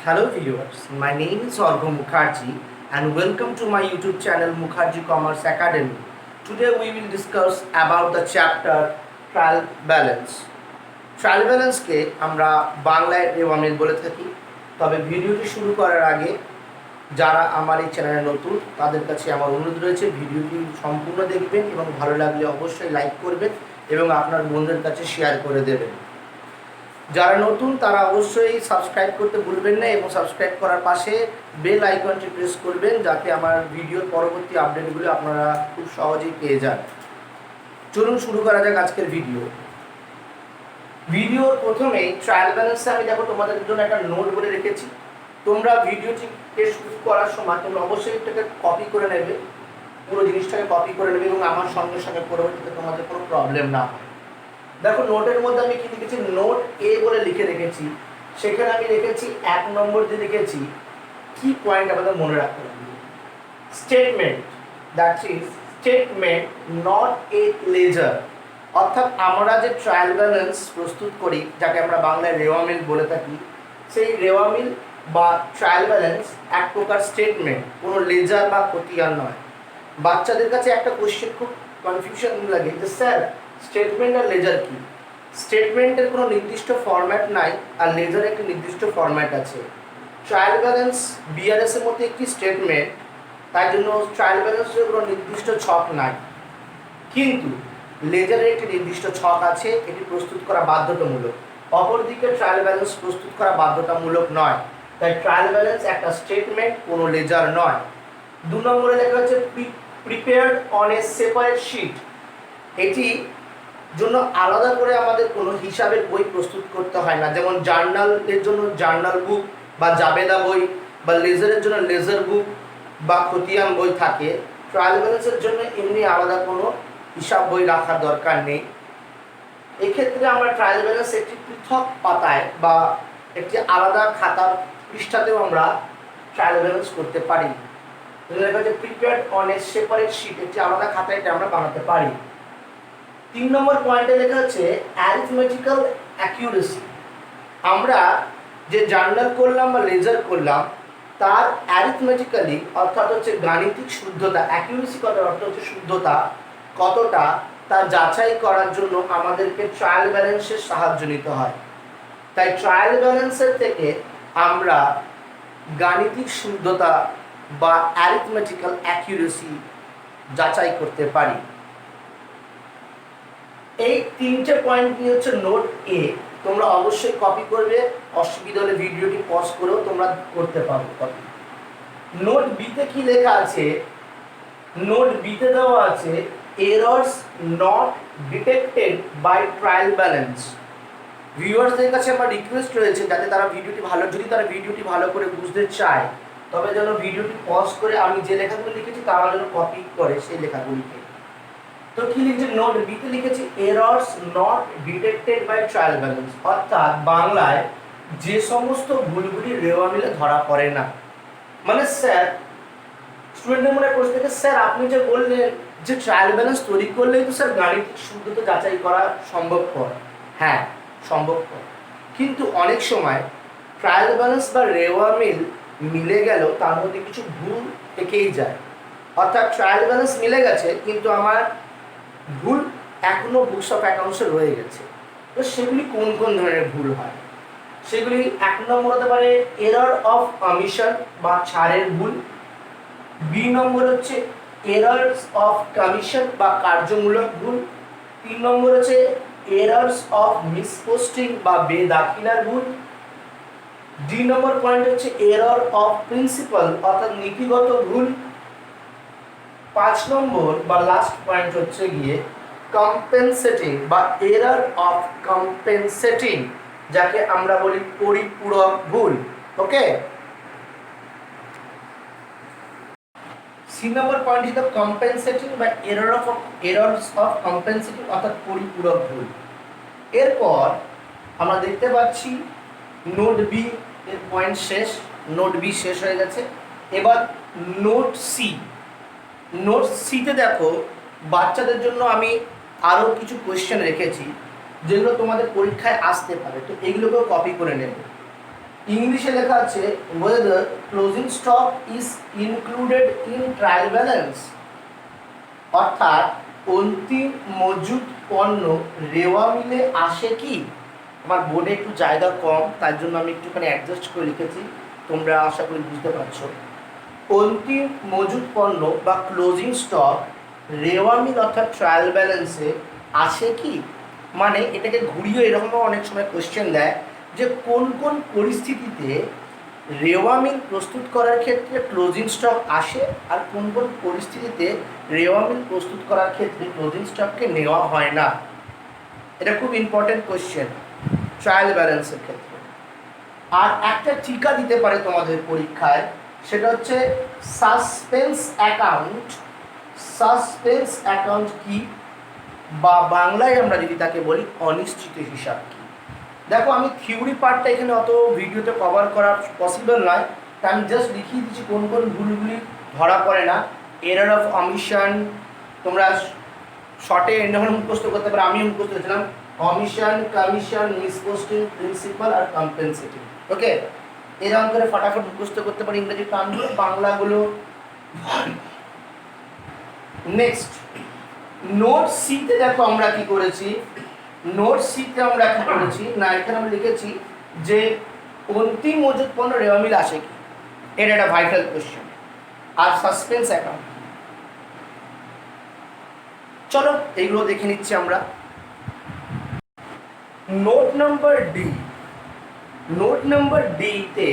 Hello viewers, my name is Orgo Mukherjee and welcome to my YouTube channel Mukherjee Commerce Academy. Today we will discuss about the chapter trial balance. Trial ব্যালেন্সকে আমরা বাংলায় রেওয়ামিল বলে থাকি। তবে ভিডিওটি শুরু করার আগে যারা আমার এই চ্যানেলে নতুন তাদের কাছে আমার অনুরোধ রয়েছে ভিডিওটি সম্পূর্ণ দেখবেন এবং ভালো লাগলে অবশ্যই লাইক করবেন এবং আপনার বন্ধুদের কাছে শেয়ার করে দেবেন। যারা নতুন তারা অবশ্যই সাবস্ক্রাইব করতে ভুলবেন না এবং সাবস্ক্রাইব করার পাশে বেল আইকনটি প্রেস করবেন যাতে আমার ভিডিওর পরবর্তী আপডেটগুলো আপনারা খুব সহজেই পেয়ে যান। চলুন শুরু করা যাক আজকের ভিডিওর প্রথমেই ট্রায়াল ব্যালেন্সে আমি দেখো তোমাদের জন্য একটা নোট বলে রেখেছি। তোমরা ভিডিওটিকে শুরু করার সময় তোমরা অবশ্যই এটাকে কপি করে নেবে, পুরো জিনিসটাকে কপি করে নেবে এবং আমার সঙ্গে সঙ্গে পরবর্তীতে তোমাদের কোনো প্রবলেম না হয়। দেখো নোটের মধ্যে আমি কি লিখেছি, নোট এ বলে লিখে রেখেছি। সেখানে আমি লিখেছি 1 নম্বর দিয়ে লিখেছি কি পয়েন্ট আমাদের মনে রাখতে হবে, statement, that is statement not a ledger. অর্থাৎ আমরা যে ট্রায়াল ব্যালেন্স প্রস্তুত করি যাকে আমরা বাংলায় রেওয়ামিল বলে থাকি, সেই রেওয়ামিল বা ট্রায়াল ব্যালেন্স এক প্রকার স্টেটমেন্ট, কোনো লেজার বা খতিয়ান নয়। বাচ্চাদের কাছে একটা কোশ্চেন খুব কনফিউশন লাগে যে স্যার স্টেটমেন্ট আর লেজার কি। স্টেটমেন্টের কোনো নির্দিষ্ট ফরম্যাট নাই আর লেজারের একটি নির্দিষ্ট ফরম্যাট আছে। ট্রায়াল ব্যালেন্স বিআরএস এর মধ্যে একটি স্টেটমেন্ট, তাই জন্য ট্রায়াল ব্যালেন্সের কোনো নির্দিষ্ট ছক নাই, কিন্তু লেজারের একটি নির্দিষ্ট ছক আছে, এটি প্রস্তুত করা বাধ্যতামূলক। অপরদিকে ট্রায়াল ব্যালেন্স প্রস্তুত করা বাধ্যতামূলক নয়, তাই ট্রায়াল ব্যালেন্স একটা স্টেটমেন্ট, কোনো লেজার নয়। 2 নম্বরে লেখা হচ্ছে prepared on a separate sheet. এটি জন্য আলাদা করে আমাদের কোনো হিসাবের বই প্রস্তুত করতে হয় না, যেমন জার্নালের জন্য জার্নাল বুক বা জাবেদা বই বা লেজারের জন্য লেজার বুক বা খতিয়ান বই থাকে। ট্রায়াল ব্যালেন্সের জন্য এমনি আলাদা কোনো হিসাব বই রাখার দরকার নেই। এক্ষেত্রে আমরা ট্রায়াল ব্যালেন্স একটি পৃথক পাতায় বা একটি আলাদা খাতার পৃষ্ঠাতেও আমরা ট্রায়াল ব্যালেন্স করতে পারি। লেখা হচ্ছে prepared on a separate sheet, একটি আলাদা খাতায় এটা আমরা বানাতে পারি। 3 নম্বর পয়েন্টে লেখা হচ্ছে অ্যারিথমেটিক্যাল অ্যাকিউরেসি। আমরা যে জার্নাল করলাম বা লেজার করলাম তার অ্যারিথমেটিক্যালি অর্থাৎ হচ্ছে গাণিতিক শুদ্ধতা, অ্যাকিউরেসি কথার অর্থ হচ্ছে শুদ্ধতা কতটা, তা যাচাই করার জন্য আমাদেরকে ট্রায়াল ব্যালেন্সের সাহায্য নিতে হয়। তাই ট্রায়াল ব্যালেন্সের থেকে আমরা গাণিতিক শুদ্ধতা বা অ্যারিথমেটিক্যাল অ্যাকিউরেসি যাচাই করতে পারি। এই 3টে পয়েন্ট নিয়ে হচ্ছে নোট এ। তোমরা অবশ্যই কপি করবে, অসুবিধা হলে ভিডিওটি পজ করেও তোমরা করতে পারো কপি। নোট বিতে কি লেখা আছে, নোট বিতে দেওয়া আছে errors not detected by trial balance. ভিউয়ার্সদের কাছে আমার রিকোয়েস্ট রয়েছে যাতে তারা ভিডিওটি ভালো করে বুঝতে চায় তবে যেন ভিডিওটি পজ করে আমি যে লেখাগুলো লিখেছি তারা যেন কপি করে সেই লেখাগুলিকে। তো কি লিখছে, নোট বিতে লিখেছি errors not detected by trial balance, অর্থাৎ বাংলায় যে সমস্ত ভুলগুলি রেওয়ামিলে ধরা পড়ে না। মানে স্যার স্টুডেন্টের মনে প্রশ্ন থেকে, স্যার আপনি যে বললেন যে ট্রায়াল ব্যালেন্স তৈরি করলেই তো স্যার গাণিতিক শুদ্ধতা যাচাই করা সম্ভবপর। হ্যাঁ সম্ভবপর, কিন্তু অনেক সময় ট্রায়াল ব্যালেন্স বা রেওয়ামিল মিলে গেল তার মধ্যে কিছু ভুল থেকেই যায়। অর্থাৎ ট্রায়াল ব্যালেন্স মিলে গেছে কিন্তু আমার ভুল এখনো বুকস অফ অ্যাকাউন্টসে রয়ে গেছে। তো সেগুলি কোন কোন ধরনের ভুল হয়, সেগুলি 1 নম্বর হতে পারে এরর অফ কমিশন বা ছাড়ের ভুল। 2 নম্বর হচ্ছে এরর্স অফ কমিশন বা কার্যমূলক ভুল। 3 নম্বর হচ্ছে এরর্স অফ মিসপোস্টিং বা বেদাখিলার ভুল। 2 নম্বর পয়েন্ট হচ্ছে এরর অফ প্রিন্সিপাল অর্থাৎ নীতিগত ভুল। 5 নম্বর বা লাস্ট পয়েন্ট হচ্ছে গিয়ে কম্পেনসেটিং বা এরর অফ কম্পেনসেটিং, যাকে আমরা বলি পরিপূরক ভুল। ওকে, 3 নম্বর পয়েন্ট হলো কম্পেনসেটিং বা এরর্স অফ কম্পেনসেটিং অর্থাৎ পরিপূরক ভুল। এরপর আমরা দেখতে পাচ্ছি নোট বি এর পয়েন্ট শেষ, নোট বি শেষ হয়ে গেছে। এবার নোট সি। নোট সিতে দেখো বাচ্চাদের জন্য আমি আরও কিছু কোয়েশ্চেন রেখেছি যেগুলো তোমাদের পরীক্ষায় আসতে পারে, তো এগুলোকেও কপি করে নেবে। ইংলিশে লেখা আছে whether closing stock is included in trial balance, অর্থাৎ অন্তিম মজুদ পণ্য রেওয়া মিলে আসে কি। আমার বোর্ডে একটু জায়গা কম, তার জন্য আমি একটুখানি অ্যাডজাস্ট করে লিখেছি, তোমরা আশা করি বুঝতে পারছো। অন্তিম মজুদ পণ্য বা ক্লোজিং স্টক রেওয়া মিল অর্থাৎ ট্রায়াল ব্যালেন্সে আসে কি, মানে এটাকে ঘুরিয়ে এরকমভাবে অনেক সময় কোয়েশ্চেন দেয় যে কোন কোন পরিস্থিতিতে রেওয়া মিল প্রস্তুত করার ক্ষেত্রে ক্লোজিং স্টক আসে আর কোন কোন পরিস্থিতিতে রেওয়া মিল প্রস্তুত করার ক্ষেত্রে ক্লোজিং স্টককে নেওয়া হয় না। এটা খুব ইম্পর্টেন্ট কোয়েশ্চেন ট্রায়াল ব্যালেন্সের ক্ষেত্রে। আর একটা টিকা দিতে পারে তোমাদের পরীক্ষায়, সেটা হচ্ছে সাসপেন্স অ্যাকাউন্ট। সাসপেন্স অ্যাকাউন্ট কি, বা বাংলায় আমরা যদি তাকে বলি অনিশ্চিত হিসাব কি। দেখো আমি থিওরি পার্টটা এখানে অত ভিডিওতে কভার করা পসিবল নয়, তা আমি জাস্ট লিখিয়ে দিচ্ছি কোন কোন ভুলগুলি ধরা পড়ে না। এরর অফ অমিশন, তোমরা শর্টে যখন মুখস্থ করতে পারো, আমি মুখস্থ করেছিলাম অমিশন, কমিশন, মিসপোস্টিং, প্রিন্সিপাল আর কম্পেনসেটিং। ওকে, এরকম করে ফটাফট মুখস্থ করতে পারি ইংরেজি টার্মগুলো, বাংলাগুলো। নেক্সট নোট সিতে দেখো আমরা কি করেছি। নোট সিতে আমরা কি করেছি না, এখানে আমরা লিখেছি যে অন্তিম মজুদ পণ্য রেওয়া মিল আসে কি, এটা একটা ভাইটাল কোয়েশ্চেন। আর সাসপেন্স অ্যাকাউন্ট, চলো এইগুলো দেখে নিচ্ছি আমরা। Note number D, note number ডিতে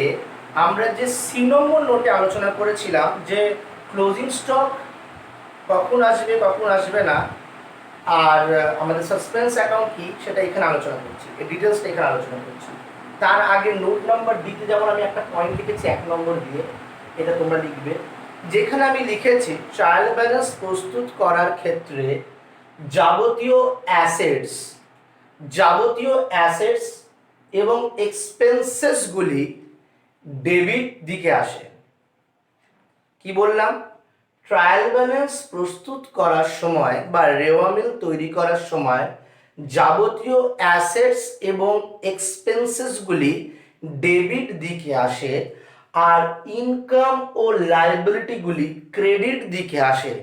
আমরা যে সি নম্বর নোটে আলোচনা করেছিলাম যে ক্লোজিং স্টক কখন আসবে কখন আসবে না, আর আমাদের সাসপেন্স অ্যাকাউন্ট কি সেটা এখানে আলোচনা করছি, এই ডিটেলসটা এখানে আলোচনা করছি। তার আগে নোট নাম্বার ডিতে যেমন আমি একটা পয়েন্ট লিখেছি 1 নম্বর দিয়ে, এটা তোমরা লিখবে, যেখানে আমি লিখেছি ট্রায়াল ব্যালেন্স প্রস্তুত করার ক্ষেত্রে যাবতীয় অ্যাসেটস এবং এক্সপেন্সেসগুলি ডেবিট দিকে আসে। কি বললাম, ট্রায়াল ব্যালেন্স প্রস্তুত করার সময় বা রেওয়া মিল তৈরি করার সময় যাবতীয় অ্যাসেটস এবং এক্সপেন্সেসগুলি ডেবিট দিকে আসে, আর ইনকাম ও লায়াবিলিটিগুলি ক্রেডিট দিকে আসে।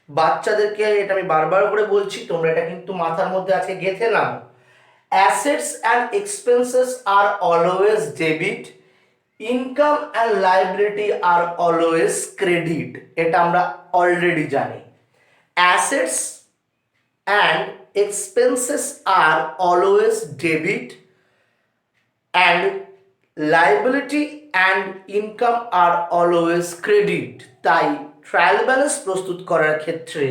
বাচ্চাদেরকে এটা আমি বারবার করে বলছি, তোমরা এটা কিন্তু মাথার মধ্যে আজকে গেঁথে নাও। Assets and expenses are always debit, income and liability are always credit, এটা আমরা অলরেডি জানি। Assets and expenses are always debit and liability and income are always credit. তাই ট্রায়াল ব্যালেন্স প্রস্তুত করার ক্ষেত্রে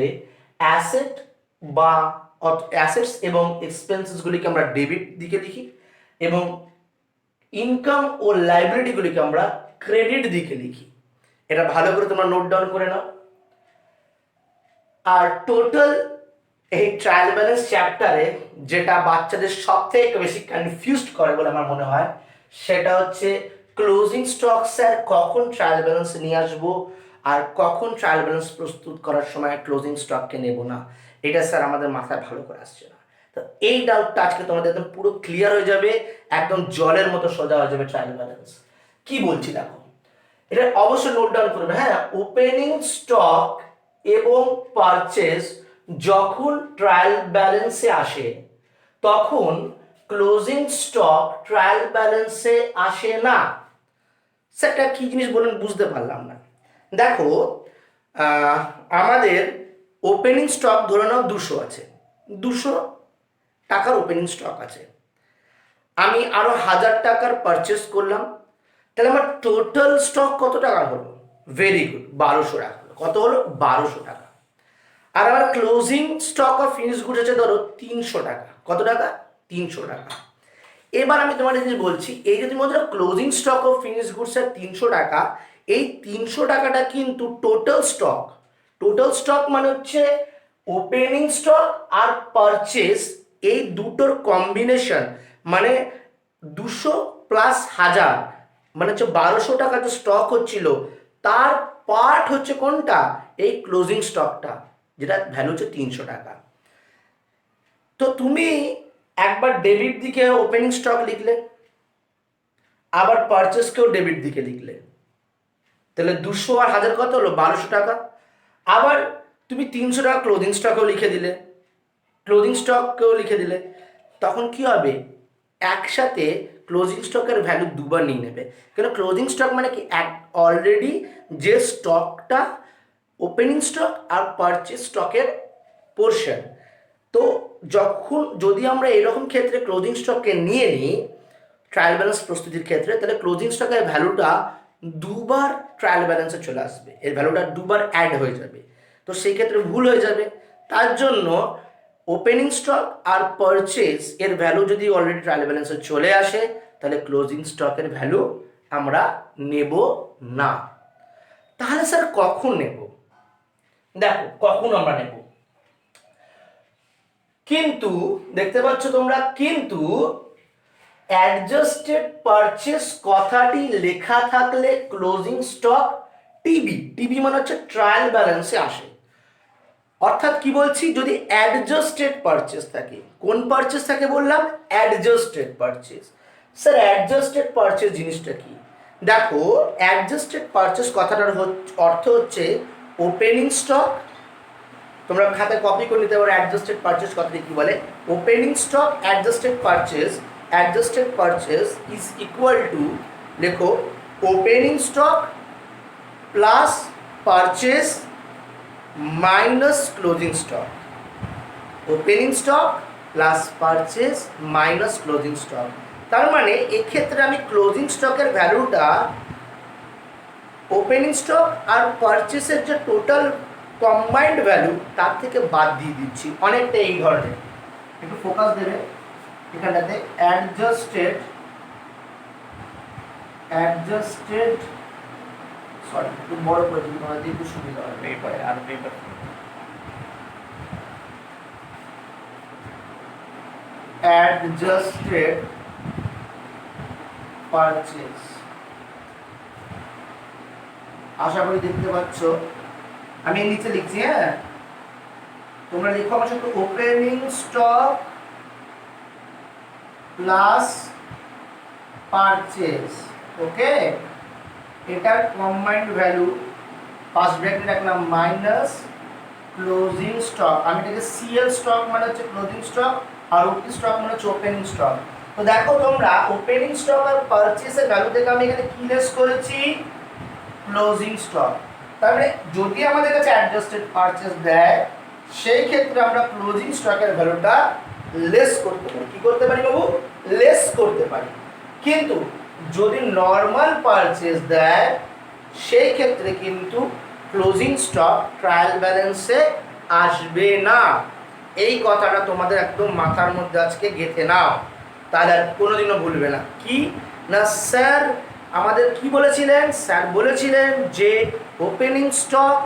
অ্যাসেটস এবং এক্সপেন্সেসগুলিকে আমরা ডেবিট দিকে লিখি এবং ইনকাম ও লায়াবিলিটিগুলিকে আমরা ক্রেডিট দিকে লিখি। এটা ভালো করে তোমরা নোট ডাউন করে নাও। আর টোটাল এই ট্রায়াল ব্যালেন্স চ্যাপ্টারে যেটা বাচ্চাদের সব থেকে বেশি কনফিউজড করে বলে আমার মনে হয়, সেটা হচ্ছে ক্লোজিং স্টক স্যার কখন ট্রায়াল ব্যালেন্স নিয়ে আসবো আর কখন ট্রায়াল ব্যালেন্স প্রস্তুত করার সময় ক্লোজিং স্টককে নেব না, এটা স্যার আমাদের মাথায় ভালো করে আসছে না। তো এই ডাউটটা আজকে তোমাদের একদম পুরো ক্লিয়ার হয়ে যাবে, একদম জলের মতো সোজা হয়ে যাবে ট্রায়াল ব্যালেন্স। কি বলছি দেখো, এটা অবশ্যই নোট ডাউন করবে। হ্যাঁ, ওপেনিং স্টক এবং পারচেজ যখন ট্রায়াল ব্যালেন্সে আসে তখন ক্লোজিং স্টক ট্রায়াল ব্যালেন্সে আসে না। সেটা কি জিনিস বলেন বুঝতে পারলাম না। দেখো আমাদের ওপেনিং স্টক ধরে নাও 200 আছে, 200 টাকার ওপেনিং স্টক আছে, আমি আরো 1000 টাকার পারচেস করলাম, তাহলে আমার টোটাল স্টক কত টাকা হলো? ভেরি গুড, 1200 টাকা। কত হলো? 1200 টাকা। আর আমার closing stock of finish goods আছে ধরো 300 টাকা। কত টাকা? 300 টাকা। এবার আমি তোমাদের যে বলছি, এই যদি মনে closing stock of finish goods এর 300 টাকা, এই 300 টাকাটা কিন্তু টোটাল স্টক। টোটাল স্টক মানে হচ্ছে ওপেনিং স্টক আর পারচেস, এই দুটোর কম্বিনেশন, মানে 200 প্লাস 1000, মানে হচ্ছে 1200 টাকা যে স্টক হচ্ছিল তার পার্ট হচ্ছে কোনটা? এই ক্লোজিং স্টকটা, যেটা ভ্যালু হচ্ছে 300 টাকা। তো তুমি একবার ডেবিট দিকে ওপেনিং স্টক লিখলে আবার পারচেসকেও ডেবিট দিকে লিখলে, তাহলে 200 আর 1000 কত হলো? 1200 টাকা। আবার তুমি 300 টাকা ক্লোজিং স্টকেও লিখে দিলে, তখন কি হবে? একসাথে ক্লোজিং স্টকের ভ্যালু দুবার নিয়ে নেবে। কেন? ক্লোজিং স্টক মানে কি? অলরেডি যে স্টকটা ওপেনিং স্টক আর পারচেস স্টকের পোর্শন। তো যদি আমরা এরকম ক্ষেত্রে ক্লোজিং স্টককে নিয়ে নিই ট্রায়াল ব্যালেন্স প্রস্তুতির ক্ষেত্রে, তাহলে ক্লোজিং স্টকের ভ্যালুটা দুবার ট্রায়াল ব্যালেন্সে চলে আসবে, এর ভ্যালুটা দুবার অ্যাড হয়ে যাবে। তো সেই ক্ষেত্রে ভুল হয়ে যাবে। তার জন্য ওপেনিং স্টক আর পারচেস এর ভ্যালু যদি অলরেডি ট্রায়াল ব্যালেন্সে চলে আসে, তাহলে ক্লোজিং স্টকের ভ্যালু আমরা নেব না। তাহলে স্যার কখন নেব? দেখো কখন আমরা নেব, কিন্তু দেখতে পাচ্ছ তোমরা, কিন্তু অ্যাডজাস্টেড পারচেস কথাটি লেখা থাকলে ক্লোজিং স্টক টিবি মানে হচ্ছে ট্রায়াল ব্যালেন্সে আসে। অর্থাৎ কি বলছি? যদি অ্যাডজাস্টেড পারচেস থাকে, কোন পারচেস থাকে বললাম? Adjusted purchase. Sir adjusted purchase জিনিসটা কি? দেখো, অ্যাডজাস্টেড পারচেস কথাটার অর্থ হচ্ছে ওপেনিং স্টক। তোমরা খাতায় কপি করে নিতে পারো অ্যাডজাস্টেড পারচেস কথাটি কি বলে। Opening stock adjusted purchase is equal to, লেখো, opening stock plus purchase minus closing stock. Opening stock plus purchase minus closing stock. তার মানে এক্ষেত্রে আমি ক্লোজিং স্টকের ভ্যালুটা ওপেনিং স্টক আর পারচেসের যে টোটাল কম্বাইন্ড ভ্যালু তার থেকে বাদ দিয়ে দিচ্ছি। অনেকটা এই ধরনের, একটু ফোকাস দেবে এখানটাতে। অ্যাডজাস্টেড সরি একটু বড় করে দিই, তোমাদের একটু সুবিধা হবে। পেপারে আর পেপার অ্যাডজাস্টেড পারচেস, আশা করি দেখতে পাচ্ছ। আমি নিচে লিখছি, হ্যাঁ তোমরা লিখো আমার সাথে, ওপেনিং স্টক প্লাস পারচেস। ওকে, এটার কম্বাইন্ড ভ্যালু ফার্স্ট ব্র্যাকেট রাখলাম মাইনাস ক্লোজিং স্টক। আমি এটাকে সিএল স্টক মানে হচ্ছে ক্লোজিং স্টক, আর ওপি স্টক মানে হচ্ছে ওপেনিং স্টক। তো দেখো তোমরা, ওপেনিং স্টক আর পারচেসের ভ্যালু থেকে আমি এখানে কি লেস করেছি? Closing stock. তার মানে যদি আমাদের কাছে অ্যাডজাস্টেড পারচেস দেয়, সেই ক্ষেত্রে আমরা ক্লোজিং স্টকের ভ্যালুটা লেস করতে পারি। কি করতে পারি বাবু? লেস করতে পারি। কিন্তু যদি নর্মাল পারচেস দেয়, সেই ক্ষেত্রে কিন্তু ক্লোজিং স্টক ট্রায়াল ব্যালেন্সে আসবে না। এই কথাটা তোমাদের একদম মাথার মধ্যে আজকে গেঁথে নাও, তাহলে আর কোনোদিনও ভুলবে না। কি না স্যার আমাদের কি বলেছিলেন? স্যার বলেছিলেন যে ওপেনিং স্টক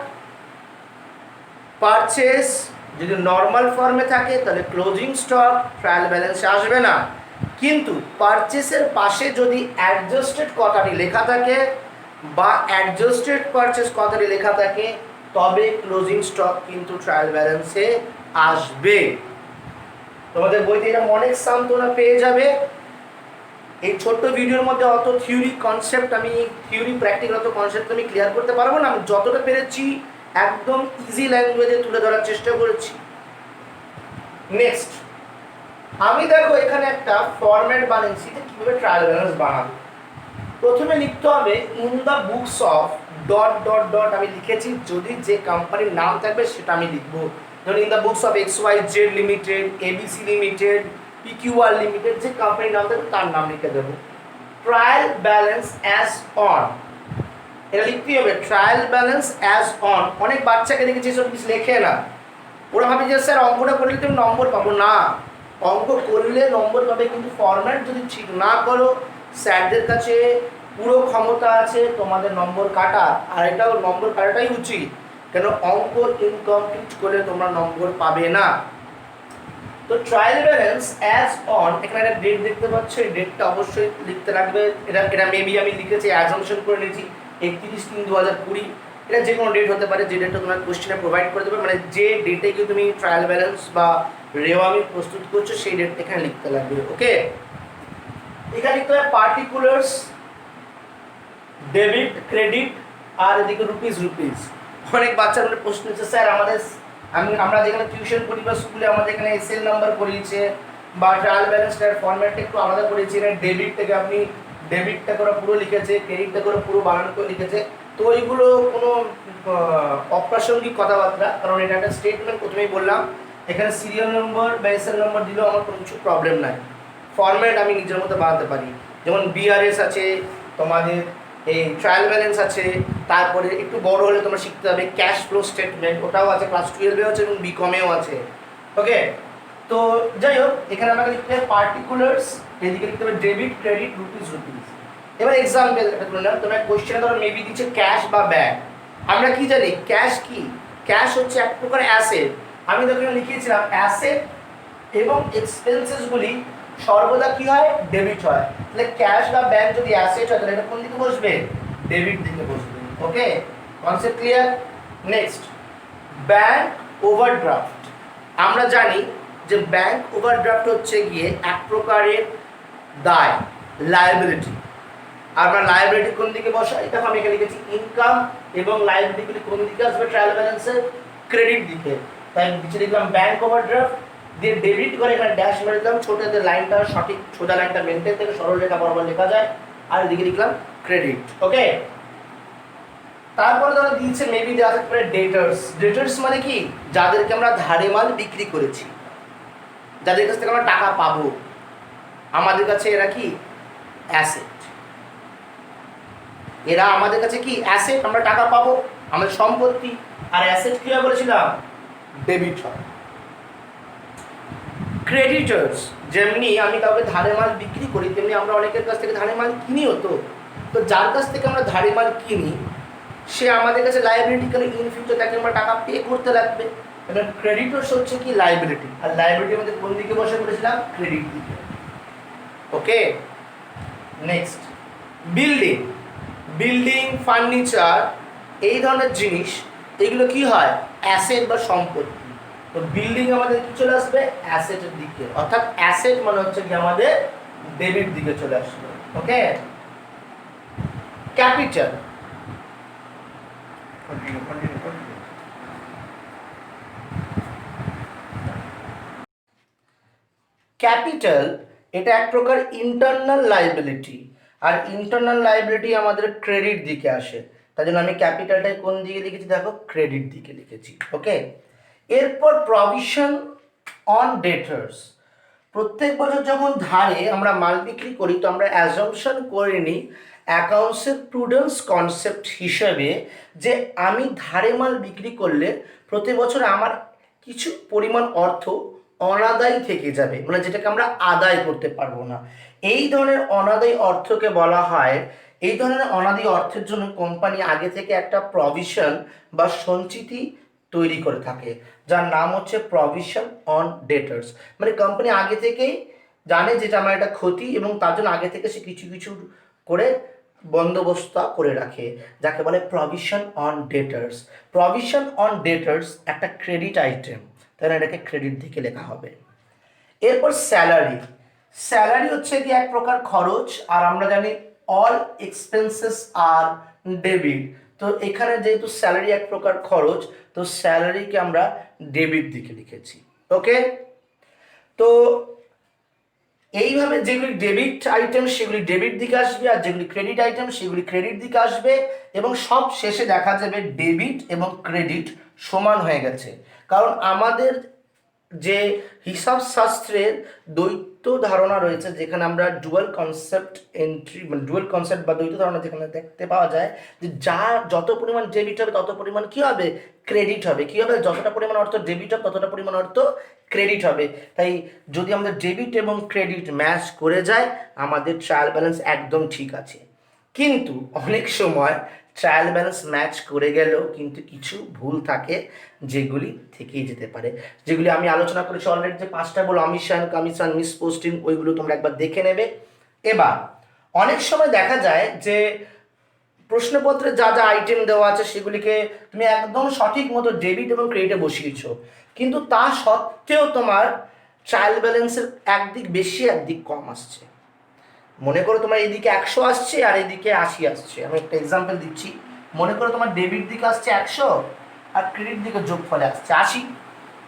পারচেস যদি নর্মাল ফর্মে থাকে তাহলে ক্লোজিং স্টক ট্রায়াল ব্যালেন্সে আসবে না, কিন্তু পারচেসের পাশে যদি অ্যাডজাস্টেড কথাটি লেখা থাকে বা অ্যাডজাস্টেড পারচেস কথাটি লেখা থাকে, তবে ক্লোজিং স্টক কিন্তু ট্রায়াল ব্যালেন্সে আসবে। তোমাদের বইতে এরকম অনেক সান্ত্বনা পেয়ে যাবে। এই ছোট্ট ভিডিওর মধ্যে অত থিওরি প্র্যাকটিক্যাল অত কনসেপ্ট আমি ক্লিয়ার করতে পারবো না। আমি যতটা পেরেছি একদম ইজি ল্যাঙ্গুয়েজে তুলে ধরার চেষ্টা করেছি। নেক্সট, আমি দেখো এখানে একটা ফরম্যাট বানিয়েছি যে কীভাবে ট্রায়াল ব্যালেন্স বানাবো। প্রথমে লিখতে হবে in the books of dot dot dot. আমি লিখেছি যদি যে কোম্পানির নাম থাকবে সেটা আমি লিখবো। যেমন in the books of XYZ limited, ABC limited, PQR limited, যে কোম্পানির নাম থাকবে তার নাম লিখে দেবো। ট্রায়াল ব্যালেন্স অ্যাজ অন, এটা লিখতেই হবে ট্রায়াল ব্যালেন্স অ্যাজ অন। অনেক বাচ্চাকে দেখেছি এসব কিছু লেখে না, ওরা ভাবে যে স্যার অঙ্কটা করলে তুমি নম্বর পাবো। না, অঙ্ক করলে নম্বর পাবে, কিন্তু ফরম্যাট যদি ঠিক না করো, স্যারদের কাছে পুরো ক্ষমতা আছে তোমাদের নম্বর কাটা, আর এটাও নম্বর কাটাটাই উচিত। কেন? অঙ্ক ইনকমপ্লিট করলে তোমরা নম্বর পাবে না। তো ট্রায়াল ব্যালেন্স অ্যাজ অন, এখানে একটা ডেট দেখতে পাচ্ছ, এই ডেটটা অবশ্যই লিখতে লাগবে। এটা মেবি আমি লিখেছি, অ্যাজাম্পশন করে নিয়েছি 31/3/2020। এটা যে কোনো ডেট হতে পারে, যে ডেটটা তোমার কোশ্চেনে প্রোভাইড করে দেবে, মানে যে ডেটে কি তুমি ট্রায়াল ব্যালেন্স বা রেওয়ামি প্রস্তুত করছো সেই ডেটটা এখানে লিখতে লাগবে। ওকে, এখানে লিখতে হবে পার্টিকুলার্স ডেবিট ক্রেডিট আর এদিকে রুপিস রুপিস। অনেক বাচ্চাদের প্রশ্ন হচ্ছে স্যার আমাদের আমরা যেখানে টিউশন করি বা স্কুলে আমাদের এখানে এসএল নাম্বার করিয়েছে বা ট্রায়াল ব্যালেন্সটার ফরম্যাটটা একটু আলাদা করেছে, ডেবিট থেকে আপনি ডেবিটটা করে পুরো লিখেছে, ক্রেডিটটা করে পুরো বানান করে লিখেছে। তো ওইগুলো কোনো অপ্রাসঙ্গিক কথাবার্তা, কারণ এটা একটা স্টেটমেন্ট। প্রথমেই বললাম এখানে সিরিয়াল নম্বর বা এসএল নম্বর দিলেও আমার কোনো কিছু প্রবলেম নাই, ফরম্যাট আমি নিজের মতো বানাতে পারি। যেমন বিআরএস আছে, তোমাদের এই ট্রায়াল ব্যালেন্স আছে, তারপরে একটু বড় হলে তোমরা শিখতে হবে ক্যাশ ফ্লো স্টেটমেন্ট, ওটাও আছে, ক্লাস 12-এও আছে এবং বিকমেও আছে। ওকে, তো যাই হোক, এখানে আমাকে লিখতে হবে পার্টিকুলার্স, এদিকে লিখতে হবে ডেবিট ক্রেডিট রুপিস রুপিস। এবার এক্সাম্পল বললাম, তোমরা কোশ্চেনে ধরো মেবি দিচ্ছে ক্যাশ বা ব্যাংক। আমরা কি জানি ক্যাশ কি? ক্যাশ হচ্ছে এক প্রকার অ্যাসেট। আমি তো এখানে লিখিয়েছিলাম অ্যাসেট এবং এক্সপেন্সেসগুলি সর্বদা কি হয়? ডেবিট হয়। তাহলে ক্যাশ বা ব্যাংক যদি অ্যাসেট হয় তাহলে এটা কোন দিকে বসবে? ডেবিট দিকে বসবে। Okay, concept clear? Next, bank overdraft. আমরা জানি যে ব্যাংক ওভারড্রাফট হচ্ছে গিয়ে এক প্রকারের দায়, লায়াবিলিটি। আমরা লায়াবিলিটি কোন দিকে বসাই? দেখো আমি এখানে লিখেছি ইনকাম এবং লায়াবিলিটিগুলি কোন দিকে আসবে? ট্রায়াল ব্যালেন্সের ক্রেডিট দিকে। তাই নিচে লিখলাম ব্যাংক ওভারড্রাফট, দিয়ে ডেবিট করে এখানে ড্যাশ মেরে দিলাম, ছোটতে লাইনটা সঠিক সোজা লাইনটা মেনটেন থেকে সরল রেখা বরাবর লেখা যায়, আর এদিকে লিখলাম ক্রেডিট। ওকে, তারপরে ধরো দিয়েছে মেবি দেওয়া থাকতে পারে ডেটার্স। ডেটার্স মানে কি? যাদেরকে আমরা ধারে মাল বিক্রি করেছি, যাদের কাছ থেকে আমরা টাকা পাবো, আমাদের কাছে এরা কি? অ্যাসেট। এরা আমাদের কাছে কি? অ্যাসেট, আমরা টাকা পাবো, আমাদের সম্পত্তি। আর অ্যাসেট কি হয় বলেছিলাম? ডেবিট হয়। ক্রেডিটার্স, যেমনি আমি কাউকে ধারে মাল বিক্রি করি তেমনি আমরা অনেকের কাছ থেকে ধারে মাল কিনিও। তো যার কাছ থেকে আমরা ধারে মাল কিনি সে আমাদের কাছে লায়াবিলিটি, কারণ ইন ফিউচার তাকে আমরা টাকা পে করতে লাগবে। এবার ক্রেডিটার্স হচ্ছে কি? লায়াবিলিটি। আর লায়াবিলিটি আমাদের কোন দিকে বসে বলেছিলাম? ক্রেডিট দিকে। ওকে, নেক্সট, বিল্ডিং। বিল্ডিং, ফার্নিচার, এই ধরনের জিনিস, এগুলো কি হয়? অ্যাসেট বা সম্পত্তি। তো বিল্ডিং আমাদের কি চলে আসবে? অ্যাসেটের দিকে, অর্থাৎ অ্যাসেট মানে হচ্ছে কি আমাদের ডেবিট দিকে চলে আসবে। ওকে, ক্যাপিটাল। ক্যাপিটাল এটা এক প্রকার ইন্টারনাল লায়াবিলিটি, আর ইন্টারনাল লায়াবিলিটি আমাদের ক্রেডিট দিকে আসে। তাই জন্য আমি ক্যাপিটালটাই কোন দিকে লিখেছি? দেখো ক্রেডিট দিকে লিখেছি। ওকে, এরপর প্রভিশন অন ডেটার্স। প্রত্যেক বছর যখন ধারে আমরা মাল বিক্রি করি তো আমরা অ্যাজাম্পশন করে নিই অ্যাকাউন্টসের প্রুডেন্স কনসেপ্ট হিসেবে যে আমি ধারে মাল বিক্রি করলে প্রতি বছর আমার কিছু পরিমাণ অর্থ অনাদায়ী থেকে যাবে, মানে যেটাকে আমরা আদায় করতে পারবো না। এই ধরনের অনাদায়ী অর্থকে বলা হয়, এই ধরনের অনাদায়ী অর্থের জন্য কোম্পানি আগে থেকে একটা প্রভিশন বা সঞ্চিতি তৈরি করে থাকে, যার নাম হচ্ছে প্রভিশন অন ডেটার্স। মানে কোম্পানি আগে থেকেই জানে যেটা আমার একটা ক্ষতি এবং তার জন্য আগে থেকে সে কিছু কিছু করে বন্দোবস্ত করে রাখে, যাকে বলে প্রভিশন অন ডেটার্স। প্রভিশন অন ডেটার্স একটা ক্রেডিট আইটেম, তাহলে এটাকে ক্রেডিট দিকে লেখা হবে। এরপর স্যালারি। স্যালারি হচ্ছে কি এক প্রকার খরচ, আর আমরা জানি অল এক্সপেন্সেস আর ডেবিট। তো এখানে যেহেতু স্যালারি এক প্রকার খরচ, তো স্যালারিকে আমরা ডেবিট দিকে লিখেছি। ওকে, তো এইভাবে যেগুলি ডেবিট আইটেম সেগুলি ডেবিট দিকে আসবে, আর যেগুলি ক্রেডিট আইটেম সেগুলি ক্রেডিট দিকে আসবে, এবং সব শেষে দেখা যাবে ডেবিট এবং ক্রেডিট সমান হয়ে গেছে। কারণ আমাদের যে হিসাব শাস্ত্রের দ্বৈত ধারণা রয়েছে, যেখানে আমরা ডুয়াল কনসেপ্ট এন্ট্রি, মানে ডুয়াল কনসেপ্ট বা দ্বৈত ধারণা যেখানে দেখতে পাওয়া যায় যে যত পরিমাণ ডেবিট হবে তত পরিমাণ কি হবে? ক্রেডিট হবে। কি হবে? যতটা পরিমাণ অর্থ ডেবিট হবে ততটা পরিমাণ অর্থ ক্রেডিট হবে। তাই যদি আমাদের ডেবিট এবং ক্রেডিট ম্যাচ করে যায় আমাদের ট্রায়াল ব্যালেন্স একদম ঠিক আছে। কিন্তু অনেক সময় ট্রায়াল ব্যালেন্স ম্যাচ করে গেলেও কিন্তু কিছু ভুল থাকে যেগুলি থেকেই যেতে পারে, যেগুলি আমি আলোচনা করেছি অলরেডি, যে 5টা বল অমিশন, কমিশন, মিসপোস্টিং, ওইগুলো তোমরা একবার দেখে নেবে। এবার অনেক সময় দেখা যায় যে প্রশ্নপত্রে যা যা আইটেম দেওয়া আছে সেগুলিকে তুমি একদম সঠিক মতো ডেবিট এবং ক্রেডিটে বসিয়েছো, কিন্তু তা সত্ত্বেও তোমার ট্রায়াল ব্যালেন্সের একদিক বেশি একদিক কম আসছে। মনে করো তোমার এদিকে 100 আসছে আর এদিকে 80 আসছে, আমি একটা এক্সাম্পল দিচ্ছি। মনে করো তোমার ডেবিট দিকে আসছে 100 আর ক্রেডিট দিকে যোগফলে আসছে 80,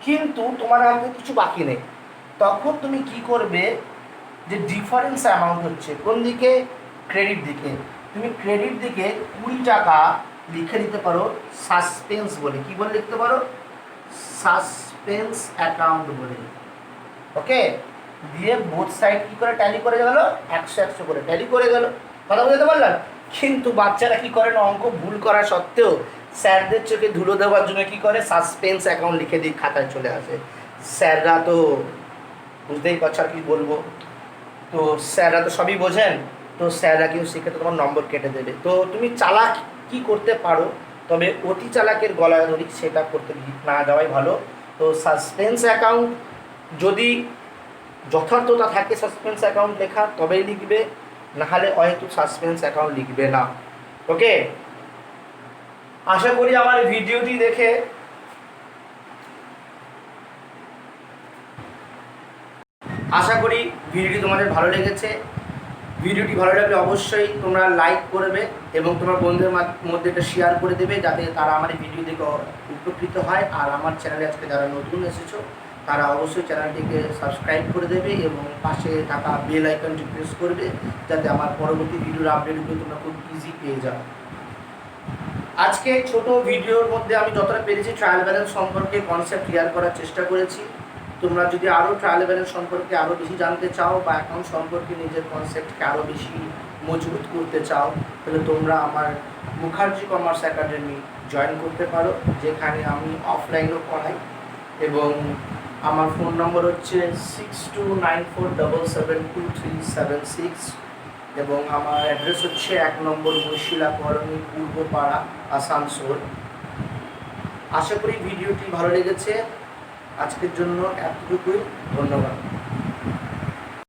কিন্তু তোমার হাতে কিছু বাকি নেই। তখন তুমি কি করবে, যে ডিফারেন্স অ্যামাউন্ট হচ্ছে কোন দিকে, ক্রেডিট দিকে, তুমি ক্রেডিট দিকে 20 টাকা লিখে দিতে পারো সাসপেন্স বলে। কি বলে লিখতে পারো? সাসপেন্স অ্যাকাউন্ট বলে। ওকে, দিয়ে বোথ সাইড কি করে ট্যালি করে গেল, 100 করে ট্যালি করে গেল। কথা বুঝতে পারলাম? কিন্তু বাচ্চারা কি করে না, অঙ্ক ভুল করা সত্ত্বেও স্যারদের চোখে ধুলো দেওয়ার জন্য কি করে, সাসপেন্স অ্যাকাউন্ট লিখে দিয়ে খাতায় চলে আসে। স্যাররা তো বুঝতেই পারছো আর কি বলবো, তো স্যাররা তো সবই বোঝেন, তো স্যাররা কিন্তু সেক্ষেত্রে তোমার নম্বর কেটে দেবে। তো তুমি চালাক কি করতে পারো, তবে অতি চালাকের গলায় ধরি সেটা করতে না যাওয়াই ভালো। তো সাসপেন্স অ্যাকাউন্ট যদি যথার্থতা থাকে সাসপেন্স অ্যাকাউন্ট লেখা তবেই লিখবে, নাহলে হয়তো সাসপেন্স অ্যাকাউন্ট লিখবে না। ওকে, আশা করি আমার ভিডিওটি দেখে ভিডিওটি তোমাদের ভালো লেগেছে। ভিডিওটি ভালো লাগলে অবশ্যই তোমরা লাইক করবে এবং তোমার বন্ধুদের মধ্যে এটা শেয়ার করে দেবে, যাতে তারা আমার এই ভিডিও দেখে উপকৃত হয়। আর আমার চ্যানেলে আজকে যারা নতুন এসেছো তারা অবশ্যই চ্যানেলটিকে সাবস্ক্রাইব করে দেবে এবং পাশে থাকা বেল আইকনটি প্রেস করবে, যাতে আমার পরবর্তী ভিডিওর আপডেটগুলো তোমরা খুব ইজি পেয়ে যাও। আজকে ছোট ভিডিওর মধ্যে আমি যতটা পেরেছি ট্রায়াল ব্যালেন্স সম্পর্কে কনসেপ্ট ক্লিয়ার করার চেষ্টা করেছি। তোমরা যদি আরও ট্রায়াল ব্যালেন্স সম্পর্কে আরও বেশি জানতে চাও বা অ্যাকাউন্ট সম্পর্কে নিজের কনসেপ্টকে আরও বেশি মজবুত করতে চাও, তাহলে তোমরা আমার মুখার্জি কমার্স একাডেমি জয়েন করতে পারো, যেখানে আমি অফলাইনও পড়াই। এবং আমার ফোন নম্বর হচ্ছে 6294772376 এবং আমার অ্যাড্রেস হচ্ছে 1 নম্বর বৈশিলা কলোনি, পূর্বপাড়া, আসানসোল। আশা করি ভিডিওটি ভালো লেগেছে। আজকের জন্য এতটুকুই, ধন্যবাদ।